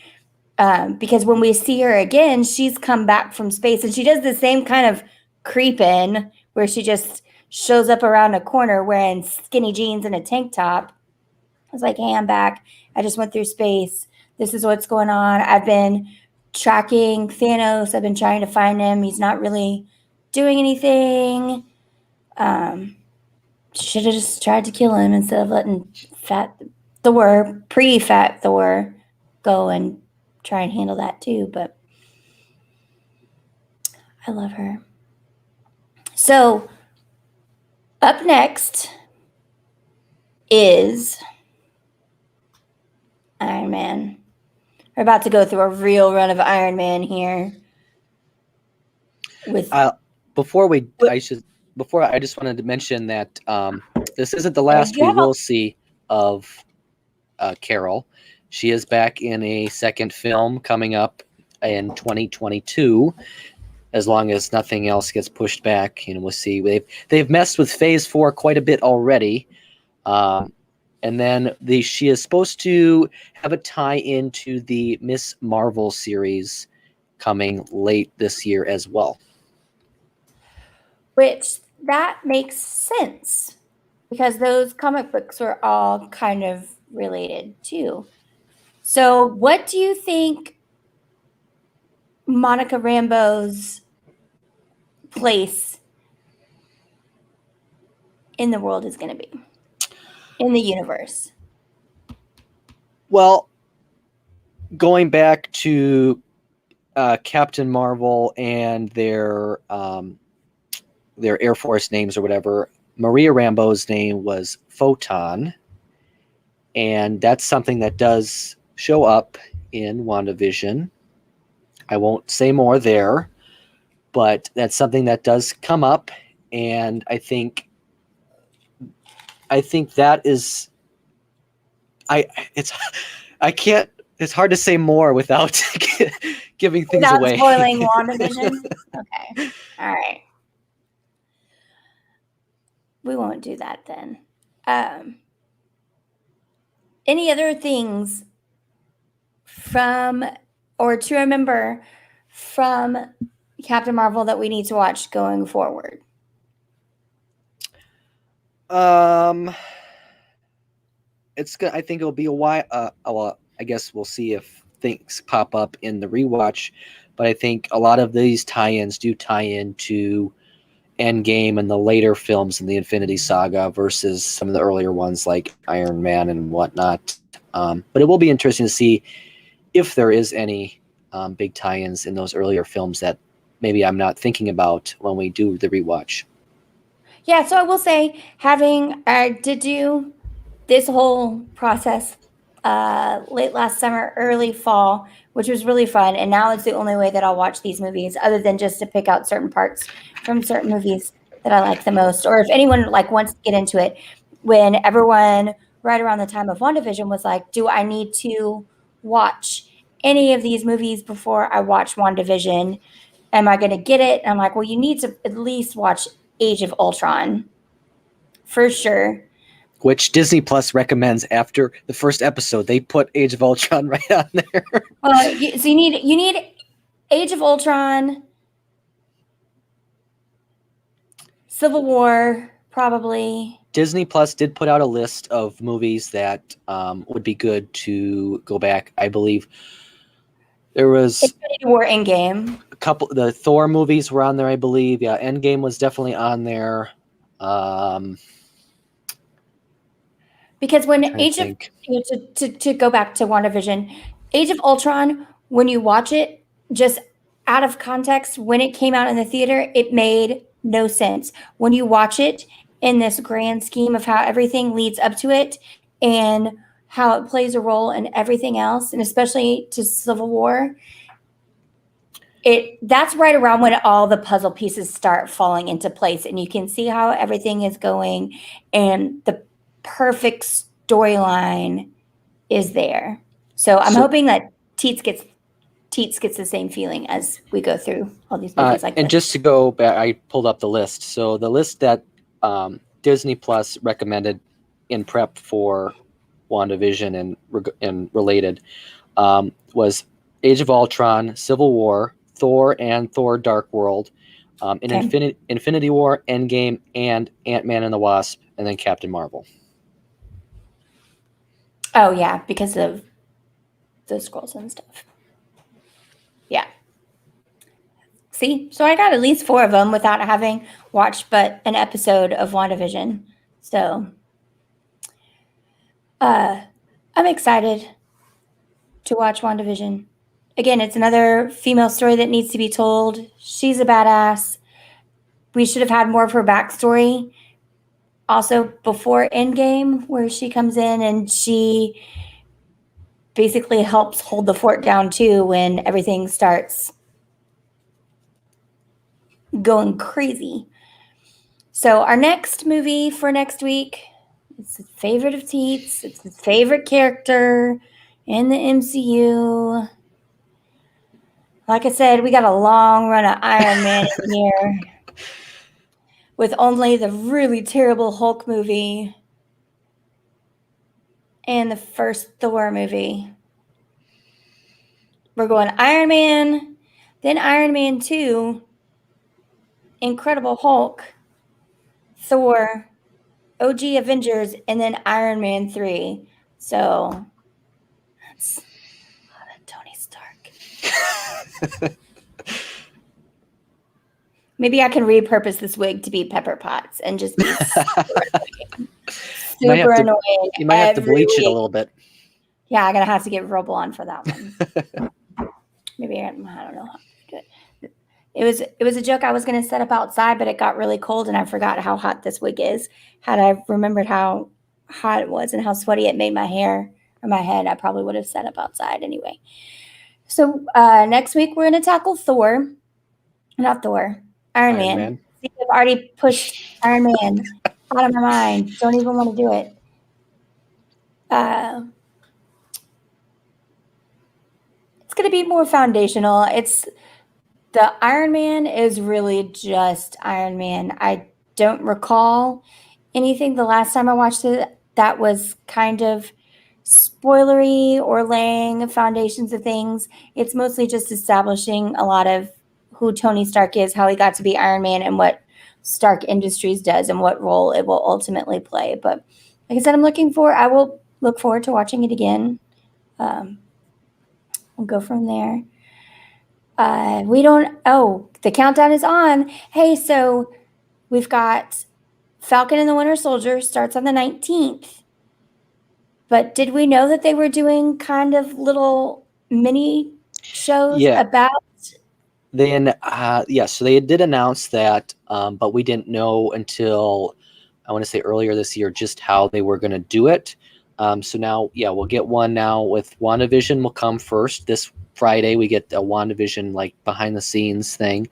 S1: Because when we see her again, she's come back from space and she does the same kind of creep in where she just shows up around a corner wearing skinny jeans and a tank top. I was like, hey, I'm back. I just went through space. This is what's going on. I've been tracking Thanos. I've been trying to find him. He's not really doing anything. Should have just tried to kill him instead of letting pre-fat Thor, go and try and handle that too. But I love her. So up next is Iron Man. We're about to go through a real run of Iron Man here. With
S2: before I just wanted to mention that this isn't the last we will see of Carol. She is back in a second film coming up in 2022, as long as nothing else gets pushed back. We'll see. They've messed with Phase 4 quite a bit already. And then she is supposed to have a tie into the Miss Marvel series coming late this year as well.
S1: Which that makes sense because those comic books are all kind of related too. So what do you think Monica Rambeau's place in the world is going to be, in the universe?
S2: Well, going back to Captain Marvel and their Air Force names or whatever, Maria Rambeau's name was Photon, and that's something that does show up in WandaVision. I won't say more there, but that's something that does come up, and I think that is it's hard to say more without giving things away.
S1: Without spoiling WandaVision? Okay. All right. We won't do that then. Any other things from, or to remember from Captain Marvel that we need to watch going forward?
S2: Um, it's gonna. I think it'll be a while. Well, I guess we'll see if things pop up in the rewatch. But I think a lot of these tie-ins do tie into Endgame and the later films in the Infinity Saga versus some of the earlier ones like Iron Man and whatnot. But it will be interesting to see if there is any big tie-ins in those earlier films that maybe I'm not thinking about when we do the rewatch.
S1: Yeah, so I will say, I did do this whole process late last summer, early fall, which was really fun. And now it's the only way that I'll watch these movies, other than just to pick out certain parts from certain movies that I like the most. Or if anyone like wants to get into it, when everyone right around the time of WandaVision was like, do I need to watch any of these movies before I watch WandaVision? Am I going to get it? And I'm like, well, you need to at least watch Age of Ultron for sure.
S2: Which Disney Plus recommends after the first episode. They put Age of Ultron right on there.
S1: Well, so you need Age of Ultron, Civil War, probably.
S2: Disney Plus did put out a list of movies that would be good to go back. I believe there was
S1: Infinity War Endgame.
S2: a couple. The Thor movies were on there, I believe. Yeah, Endgame was definitely on there.
S1: Because when
S2: Trying to
S1: Age of
S2: think.
S1: to go back to WandaVision, Age of Ultron, when you watch it, just out of context, when it came out in the theater, it made no sense. When you watch it in this grand scheme of how everything leads up to it and how it plays a role in everything else, and especially to Civil War, that's right around when all the puzzle pieces start falling into place and you can see how everything is going and the perfect storyline is there. So I'm
S2: So,
S1: hoping that Teetz gets the same feeling as we go through all these movies like
S2: and
S1: this.
S2: just to go back, I pulled up the list. So the list that Disney Plus recommended in prep for WandaVision and related was Age of Ultron, Civil War, Thor and Thor: Dark World,
S1: Okay.
S2: Infinity War, Endgame, and Ant-Man and the Wasp, and then Captain Marvel.
S1: Oh yeah, because of the Skrulls and stuff. Yeah. See, so I got at least 4 of them without having watched but an episode of WandaVision. So I'm excited to watch WandaVision. Again, it's another female story that needs to be told. She's a badass. We should have had more of her backstory. Also, before Endgame, where she comes in and she basically helps hold the fort down too when everything starts going crazy. So, our next movie for next week, it's a favorite of Teet's. It's his favorite character in the MCU. Like I said, we got a long run of Iron Man in here with only the really terrible Hulk movie and the first Thor movie. We're going Iron Man, then Iron Man 2, Incredible Hulk, Thor, OG Avengers, and then Iron Man 3. So that's a lot of Tony Stark. Maybe I can repurpose this wig to be Pepper Potts and just be super annoying.
S2: You might have to bleach it a
S1: week.
S2: little bit.
S1: Yeah, I'm gonna have to get Roble for that one. Maybe I don't know how to do it. It was a joke I was gonna set up outside, but it got really cold and I forgot how hot this wig is. Had I remembered how hot it was and how sweaty it made my hair or my head, I probably would have set up outside anyway. So next week we're gonna tackle Thor. Not Thor. Iron Man. See, I've already pushed Iron Man out of my mind. Don't even want to do it. It's going to be more foundational. The Iron Man is really just Iron Man. I don't recall anything the last time I watched it that was kind of spoilery or laying foundations of things. It's mostly just establishing a lot of who Tony Stark is, how he got to be Iron Man, and what Stark Industries does and what role it will ultimately play. But like I said, I will look forward to watching it again. We'll go from there. The countdown is on. Hey, so we've got Falcon and the Winter Soldier starts on the 19th. But did we know that they were doing kind of little mini shows
S2: Yeah.
S1: about?
S2: Then, yes, so they did announce that, but we didn't know until, I want to say earlier this year, just how they were going to do it. So now, yeah, we'll get one now with WandaVision will come first. This Friday, we get a WandaVision, like, behind-the-scenes thing.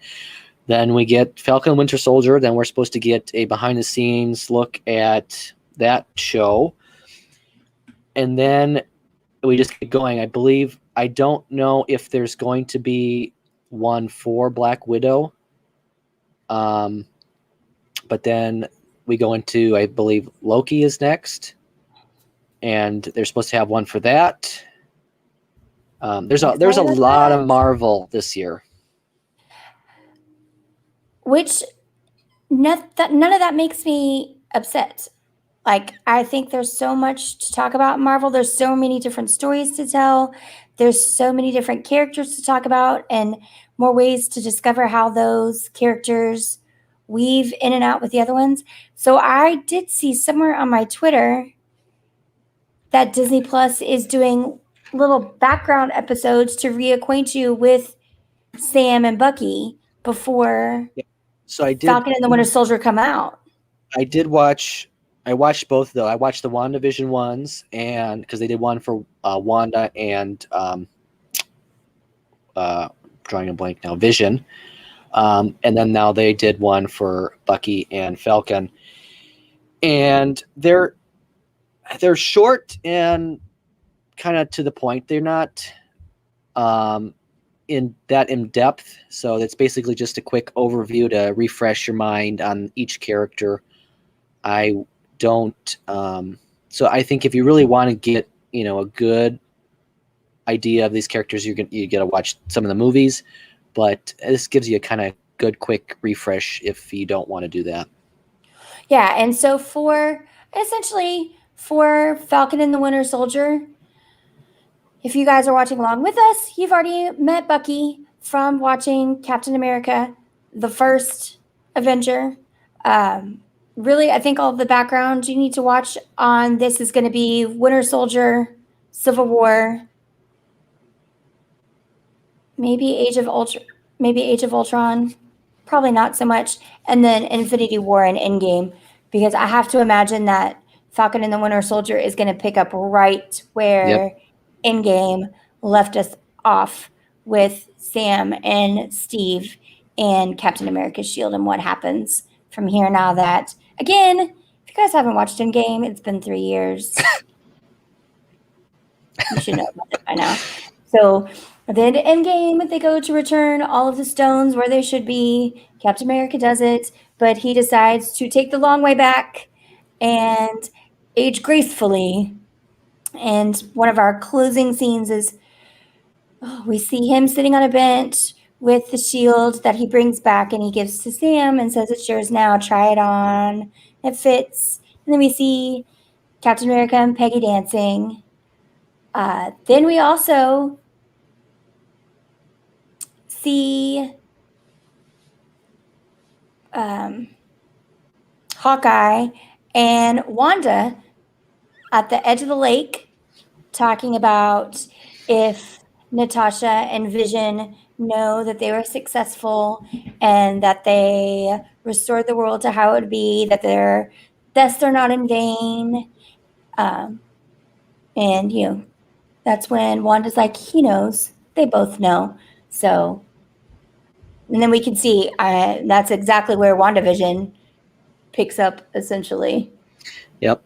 S2: Then we get Falcon and Winter Soldier. Then we're supposed to get a behind-the-scenes look at that show. And then we just get going. I don't know if there's going to be one for Black Widow. But then we go into, I believe, Loki is next. And they're supposed to have one for that. There's a lot of Marvel this year.
S1: Which none of that makes me upset. Like, I think there's so much to talk about in Marvel. There's so many different stories to tell. There's so many different characters to talk about and more ways to discover how those characters weave in and out with the other ones. So I did see somewhere on my Twitter that Disney Plus is doing little background episodes to reacquaint you with Sam and Bucky before Falcon and the Winter Soldier come out.
S2: I watched both though. I watched the WandaVision ones, and because they did one for Wanda and drawing a blank now, Vision, and then now they did one for Bucky and Falcon, and they're short and kind of to the point. They're not in depth, so it's basically just a quick overview to refresh your mind on each character. I don't. So I think if you really want to get a good idea of these characters, you got to watch some of the movies. But this gives you a kind of good quick refresh if you don't want to do that.
S1: Yeah, and so for Falcon and the Winter Soldier, if you guys are watching along with us, you've already met Bucky from watching Captain America, the first Avenger. Really, I think all of the background you need to watch on this is going to be Winter Soldier, Civil War, maybe Age of Ultron, probably not so much, and then Infinity War and Endgame, because I have to imagine that Falcon and the Winter Soldier is going to pick up right where Endgame left us off with Sam and Steve and Captain America's shield and what happens from here now that, again, if you guys haven't watched Endgame, it's been 3 years. You should know about it by now. So at the end of Endgame, they go to return all of the stones where they should be. Captain America does it, but he decides to take the long way back and age gracefully. And one of our closing scenes is we see him sitting on a bench with the shield that he brings back and he gives to Sam and says, "It's yours now. Try it on. It fits." And then we see Captain America and Peggy dancing. Then we also see Hawkeye and Wanda at the edge of the lake talking about if Natasha and Vision know that they were successful and that they restored the world to how it would be, that their deaths are not in vain. And, that's when Wanda's like, he knows. They both know. So, and then we can see that's exactly where WandaVision picks up, essentially.
S2: Yep.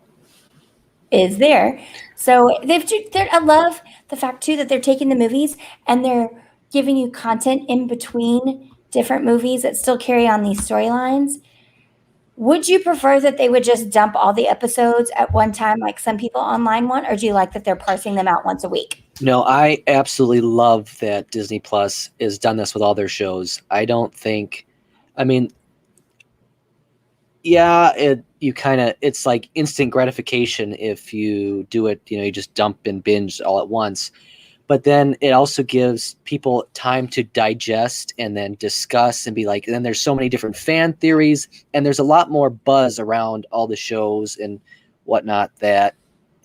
S1: Is there. So I love the fact too that they're taking the movies and they're giving you content in between different movies that still carry on these storylines. Would you prefer that they would just dump all the episodes at one time like some people online want, or do you like that they're parsing them out once a week?
S2: No, I absolutely love that Disney Plus has done this with all their shows. I don't think, I mean, yeah, it's like instant gratification if you do it, you just dump and binge all at once. But then it also gives people time to digest and then discuss and be like, and then there's so many different fan theories, and there's a lot more buzz around all the shows and whatnot that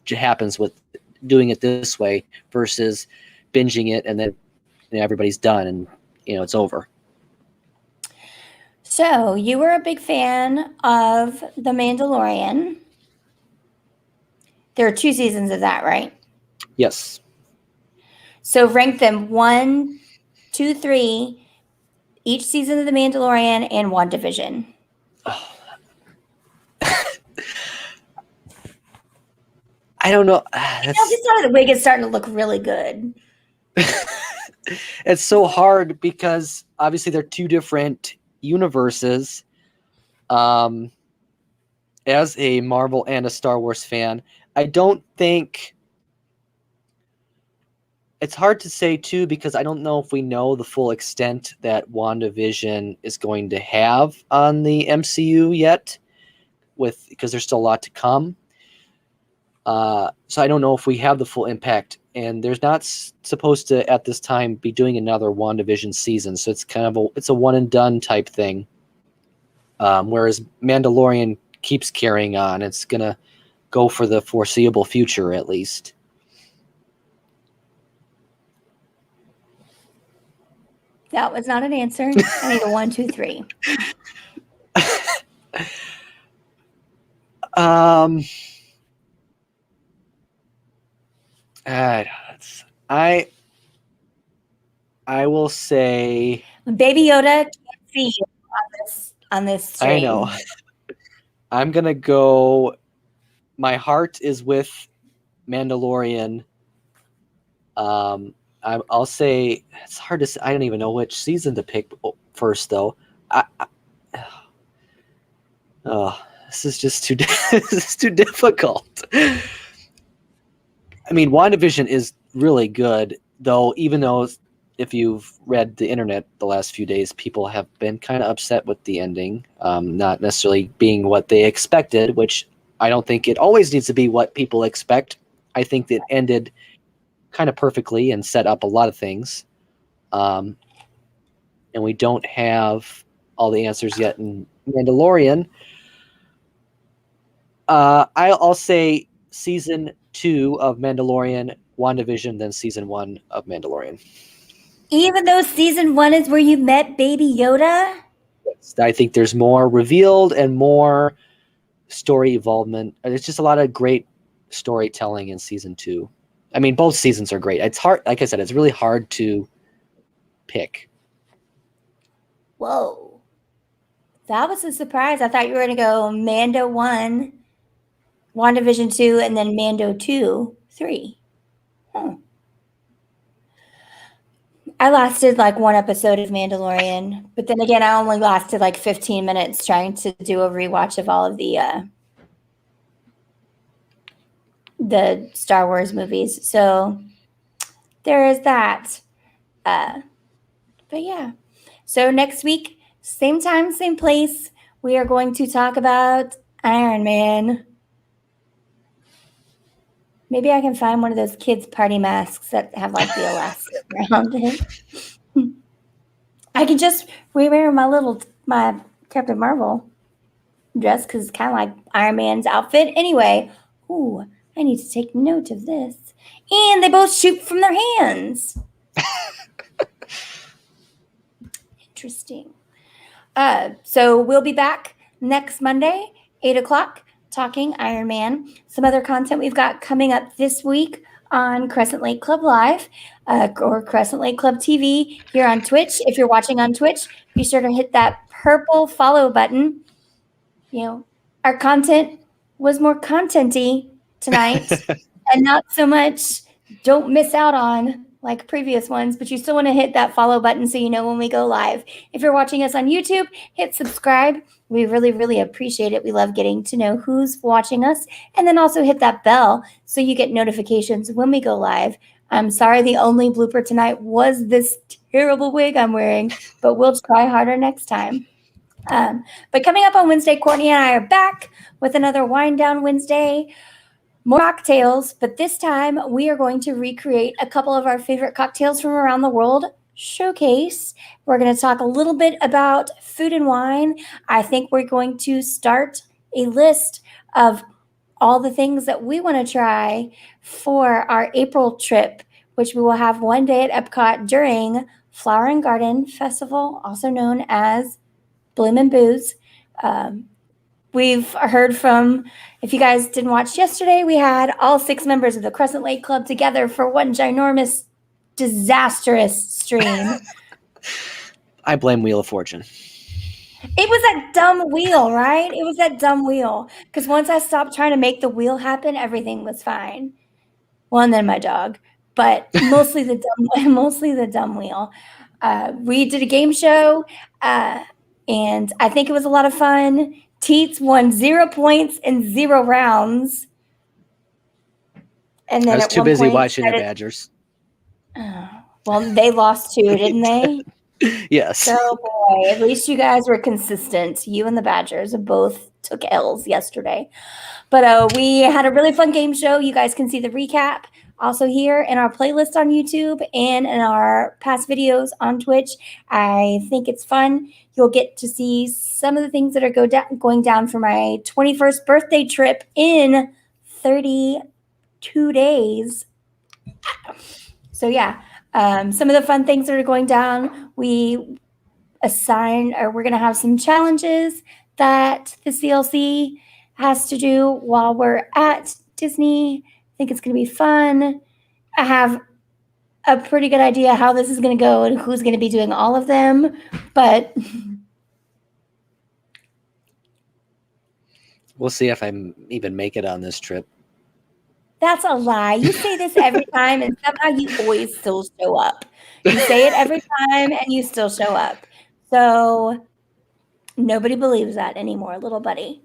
S2: happens with doing it this way versus binging it and then everybody's done and it's over.
S1: So you were a big fan of The Mandalorian. There are 2 seasons of that, right?
S2: Yes.
S1: So rank them 1, 2, 3, each season of The Mandalorian and WandaVision.
S2: I don't know.
S1: This side of the wig is starting to look really good.
S2: It's so hard because obviously they're 2 different universes. As a Marvel and a Star Wars fan, I don't think it's hard to say too, because I don't know if we know the full extent that WandaVision is going to have on the MCU yet, because there's still a lot to come. So I don't know if we have the full impact, and there's not supposed to at this time be doing another WandaVision season, so it's kind of it's a one and done type thing. Whereas Mandalorian keeps carrying on. It's gonna go for the foreseeable future, at least.
S1: That was not an answer. I need a 1, 2, 3.
S2: I will say
S1: Baby Yoda can't see you on this stream.
S2: I know. I'm gonna go. My heart is with Mandalorian. I'll say it's hard to say. I don't even know which season to pick first, though. This is just too. This is too difficult. I mean, WandaVision is really good, though. Even though, if you've read the internet the last few days, people have been kind of upset with the ending, not necessarily being what they expected, which I don't think it always needs to be what people expect. I think that ended kind of perfectly and set up a lot of things. And we don't have all the answers yet in Mandalorian. I'll say season 2 of Mandalorian, WandaVision, then season 1 of Mandalorian.
S1: Even though season 1 is where you met Baby Yoda?
S2: I think there's more revealed and more story involvement. There's just a lot of great storytelling in season 2. I mean, both seasons are great. It's hard, like I said, it's really hard to pick.
S1: Whoa. That was a surprise. I thought you were going to go Mando 1, WandaVision 2, and then Mando 2, 3. I lasted like 1 episode of Mandalorian, but then again, I only lasted like 15 minutes trying to do a rewatch of all of the Star Wars movies. So there is that. But yeah. So next week, same time, same place, we are going to talk about Iron Man. Maybe I can find one of those kids' party masks that have like the elastic around it. I can just rewear my Captain Marvel dress because it's kind of like Iron Man's outfit. Anyway, ooh, I need to take note of this. And they both shoot from their hands. Interesting. So we'll be back next Monday, 8 o'clock, talking Iron Man. Some other content we've got coming up this week on Crescent Lake Club Live or Crescent Lake Club TV here on Twitch. If you're watching on Twitch, be sure to hit that purple follow button. Our content was more content-y tonight and not so much don't miss out on like previous ones, but you still want to hit that follow button so you know when we go live. If you're watching us on YouTube, hit subscribe. We really, really appreciate it. We love getting to know who's watching us. And then also hit that bell so you get notifications when we go live. I'm sorry the only blooper tonight was this terrible wig I'm wearing, but we'll try harder next time. But coming up on Wednesday, Courtney and I are back with another Wind Down Wednesday. More cocktails, but this time we are going to recreate a couple of our favorite cocktails from around the world showcase. We're going to talk a little bit about food and wine. I think we're going to start a list of all the things that we want to try for our April trip, which we will have one day at Epcot during Flower and Garden Festival, also known as Bloom and Booze. We've heard from, if you guys didn't watch yesterday, we had all 6 members of the Crescent Lake Club together for one ginormous, disastrous stream.
S2: I blame Wheel of Fortune.
S1: It was that dumb wheel, right? It was that dumb wheel. Because once I stopped trying to make the wheel happen, everything was fine. Well, and then my dog, but mostly the dumb wheel. We did a game show, and I think it was a lot of fun. Teetz won 0 points in 0 rounds. And then
S2: I was
S1: at
S2: too
S1: one
S2: busy
S1: point
S2: watching the Badgers.
S1: Well, they lost too, didn't they?
S2: Yes.
S1: So boy, at least you guys were consistent. You and the Badgers both took L's yesterday. But we had a really fun game show. You guys can see the recap also here in our playlist on YouTube and in our past videos on Twitch. I think it's fun. You'll get to see some of the things that are going down for my 21st birthday trip in 32 days. So yeah, some of the fun things that are going down, we're going to have some challenges that the CLC has to do while we're at Disney. I think it's going to be fun. I have a pretty good idea how this is going to go and who's going to be doing all of them, but
S2: we'll see if I even make it on this trip.
S1: That's a lie. You say this every time, and somehow you always still show up. You say it every time, and you still show up. So nobody believes that anymore, little buddy.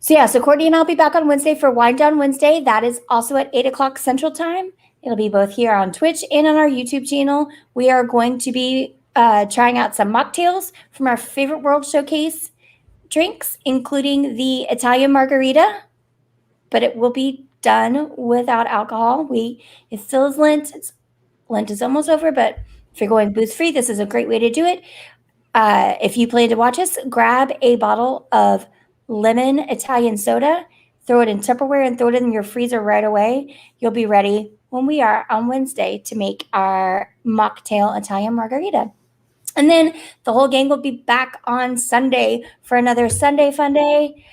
S1: So yeah, so Courtney and I'll be back on Wednesday for Wind Down Wednesday. That is also at 8 o'clock Central Time. It'll be both here on Twitch and on our YouTube channel. We are going to be trying out some mocktails from our favorite World Showcase drinks, including the Italian margarita, but it will be done without alcohol. It still is Lent. Lent is almost over, but if you're going booze free, this is a great way to do it. If you plan to watch us, grab a bottle of lemon Italian soda, throw it in Tupperware, and throw it in your freezer right away. You'll be ready when we are on Wednesday to make our mocktail Italian margarita. And then the whole gang will be back on Sunday for another Sunday Fun Day.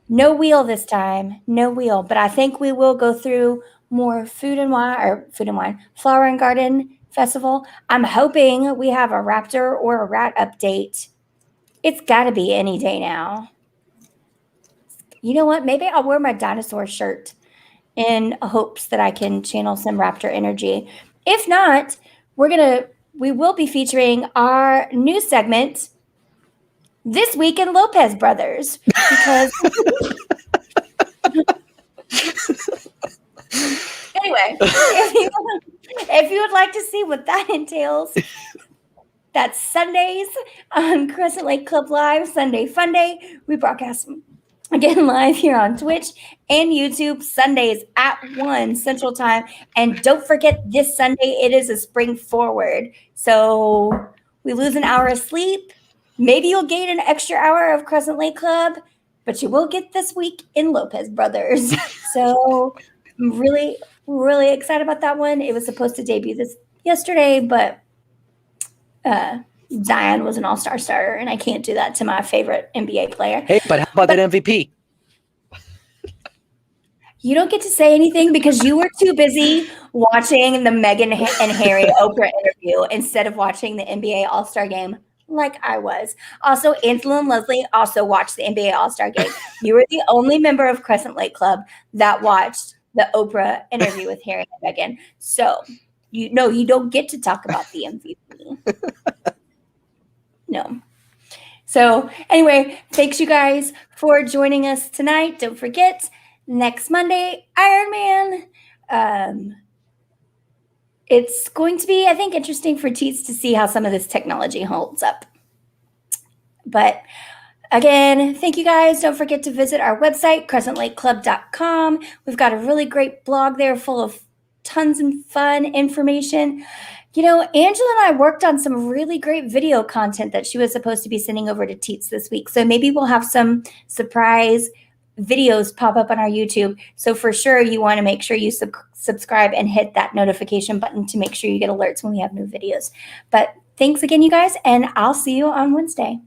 S1: No wheel this time, no wheel, but I think we will go through more Flower and Garden Festival. I'm hoping we have a raptor or a rat update. It's got to be any day now. You know what? Maybe I'll wear my dinosaur shirt in hopes that I can channel some raptor energy. If not, we will be featuring our new segment, This Week in Lopez Brothers, because anyway, if you would like to see what that entails, that's Sundays on Crescent Lake Club Live, Sunday Fun Day. We broadcast again live here on Twitch and YouTube Sundays at 1 Central Time. And don't forget, this Sunday, it is a spring forward. So we lose an hour of sleep. Maybe you'll gain an extra hour of Crescent Lake Club, but you will get This Week in Lopez Brothers. So I'm really, really excited about that one. It was supposed to debut yesterday, but Zion was an all-star starter, and I can't do that to my favorite NBA player.
S2: Hey, but how about that MVP?
S1: You don't get to say anything because you were too busy watching the Meghan and Harry Oprah interview instead of watching the NBA All-Star Game like I was. Also, Angela and Leslie also watched the NBA All-Star Game. You were the only member of Crescent Lake Club that watched the Oprah interview with Harry and Meghan. So, you don't get to talk about the MVP. No. So, anyway, thanks you guys for joining us tonight. Don't forget, next Monday, Iron Man. It's going to be, I think, interesting for Teetz to see how some of this technology holds up. But again, thank you guys. Don't forget to visit our website, crescentlakeclub.com. We've got a really great blog there full of tons of fun information. You know, Angela and I worked on some really great video content that she was supposed to be sending over to Teetz this week. So maybe we'll have some surprise videos pop up on our YouTube. So for sure, you want to make sure you subscribe and hit that notification button to make sure you get alerts when we have new videos. But thanks again, you guys, and I'll see you on Wednesday.